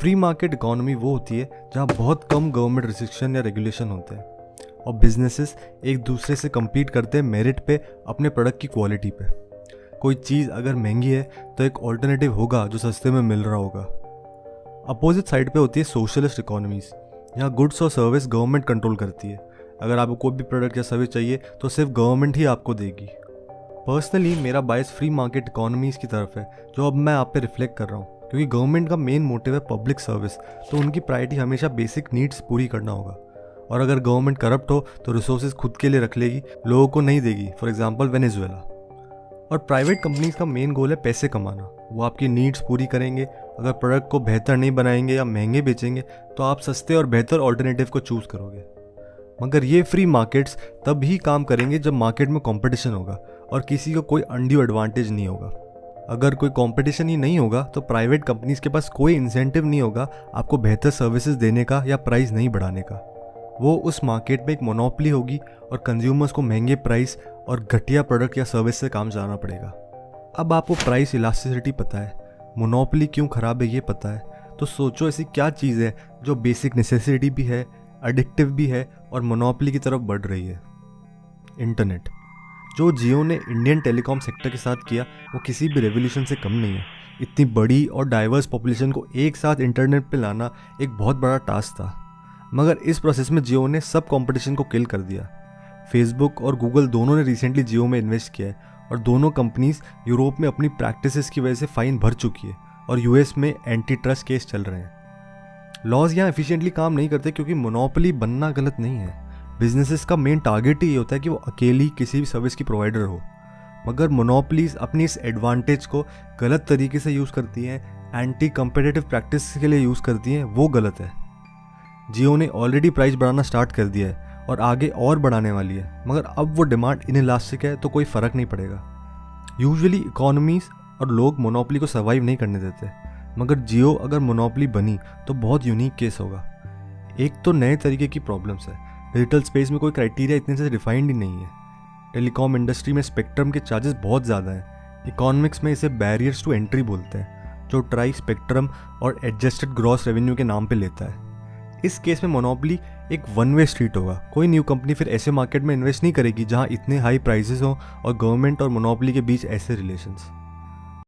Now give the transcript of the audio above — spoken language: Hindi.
फ्री मार्केट इकोनॉमी वो होती है जहाँ बहुत कम गवर्नमेंट रिस्ट्रिक्शन या रेगुलेशन होते हैं और बिजनेसेस एक दूसरे से compete करते हैं मेरिट पे, अपने प्रोडक्ट की क्वालिटी पे। कोई चीज़ अगर महंगी है तो एक ऑल्टरनेटिव होगा जो सस्ते में मिल रहा होगा। अपोजिट साइड पे होती है सोशलिस्ट इकोनॉमीज़, यहाँ गुड्स और सर्विस गवर्नमेंट कंट्रोल करती है। अगर आपको कोई भी प्रोडक्ट या सर्विस चाहिए तो सिर्फ गवर्नमेंट ही आपको देगी। पर्सनली मेरा बायस फ्री मार्केट इकोनॉमीज़ की तरफ है, जो अब मैं आप पे रिफ्लेक्ट कर रहा हूँ, क्योंकि गवर्नमेंट का मेन मोटिव है पब्लिक सर्विस, तो उनकी प्रायोरिटी हमेशा बेसिक नीड्स पूरी करना होगा। और अगर गवर्नमेंट करप्ट हो तो रिसोर्सेज खुद के लिए रख लेगी, लोगों को नहीं देगी, फॉर एग्जांपल वेनेजुएला। और प्राइवेट कंपनीज का मेन गोल है पैसे कमाना, वो आपकी नीड्स पूरी करेंगे। अगर प्रोडक्ट को बेहतर नहीं बनाएंगे या महंगे बेचेंगे तो आप सस्ते और बेहतर ऑल्टरनेटिव को चूज़ करोगे। मगर ये फ्री मार्केट्स तब ही काम करेंगे जब मार्केट में कंपटीशन होगा और किसी को कोई अनड्यू एडवांटेज नहीं होगा। अगर कोई कंपटीशन ही नहीं होगा तो प्राइवेट कंपनीज के पास कोई इंसेंटिव नहीं होगा आपको बेहतर सर्विसेज देने का या प्राइस नहीं बढ़ाने का। वो उस मार्केट में एक मोनोपोली होगी और कंज्यूमर्स को महंगे प्राइस और घटिया प्रोडक्ट या सर्विस से काम चलाना पड़ेगा। अब आपको प्राइस इलास्टिसिटी पता है, मोनोपोली क्यों खराब है ये पता है, तो सोचो ऐसी क्या चीज़ है जो बेसिक नेसेसिटी भी है, एडिक्टिव भी है और मोनोपोली की तरफ बढ़ रही है। इंटरनेट। जो जियो ने इंडियन टेलीकॉम सेक्टर के साथ किया वो किसी भी रेवोल्यूशन से कम नहीं है। इतनी बड़ी और डाइवर्स पॉपुलेशन को एक साथ इंटरनेट पे लाना एक बहुत बड़ा टास्क था, मगर इस प्रोसेस में जियो ने सब कंपटीशन को किल कर दिया। फेसबुक और गूगल दोनों ने रिसेंटली जियो में इन्वेस्ट किया है और दोनों कंपनीज यूरोप में अपनी प्रैक्टिसेस की वजह से फाइन भर चुकी है और यूएस में एंटी ट्रस्ट केस चल रहे हैं। लॉज यहाँ एफिशिएंटली काम नहीं करते क्योंकि मोनोपोली बनना गलत नहीं है। बिजनेसेस का मेन टारगेट ही ये होता है कि वो अकेली किसी भी सर्विस की प्रोवाइडर हो, मगर मोनोपोलीज अपनी इस एडवांटेज को गलत तरीके से यूज़ करती हैं, एंटी कम्पिटिटिव प्रैक्टिस के लिए यूज़ करती हैं, वो गलत है। जियो ने ऑलरेडी प्राइस बढ़ाना स्टार्ट कर दिया है और आगे और बढ़ाने वाली है, मगर अब वो डिमांड इनइलास्टिक है तो कोई फ़र्क नहीं पड़ेगा। यूजुअली इकोनॉमीज और लोग मोनोपोली को सर्वाइव नहीं करने देते, मगर जियो अगर मोनोपोली बनी तो बहुत यूनिक केस होगा। एक तो नए तरीके की प्रॉब्लम्स है, डिजिटल स्पेस में कोई क्राइटेरिया इतने से डिफाइंड ही नहीं है। टेलीकॉम इंडस्ट्री में स्पेक्ट्रम के चार्जेस बहुत ज़्यादा हैं। इकोनॉमिक्स में इसे बैरियर्स टू एंट्री बोलते हैं, जो ट्राई स्पेक्ट्रम और एडजस्टेड ग्रॉस रेवेन्यू के नाम पे लेता है। इस केस में मोनोपोली एक वन वे स्ट्रीट होगा। कोई न्यू कंपनी फिर ऐसे मार्केट में इन्वेस्ट नहीं करेगी जहां इतने हाई प्राइसेस हों और गवर्नमेंट और मोनोपोली के बीच ऐसे रिलेशंस।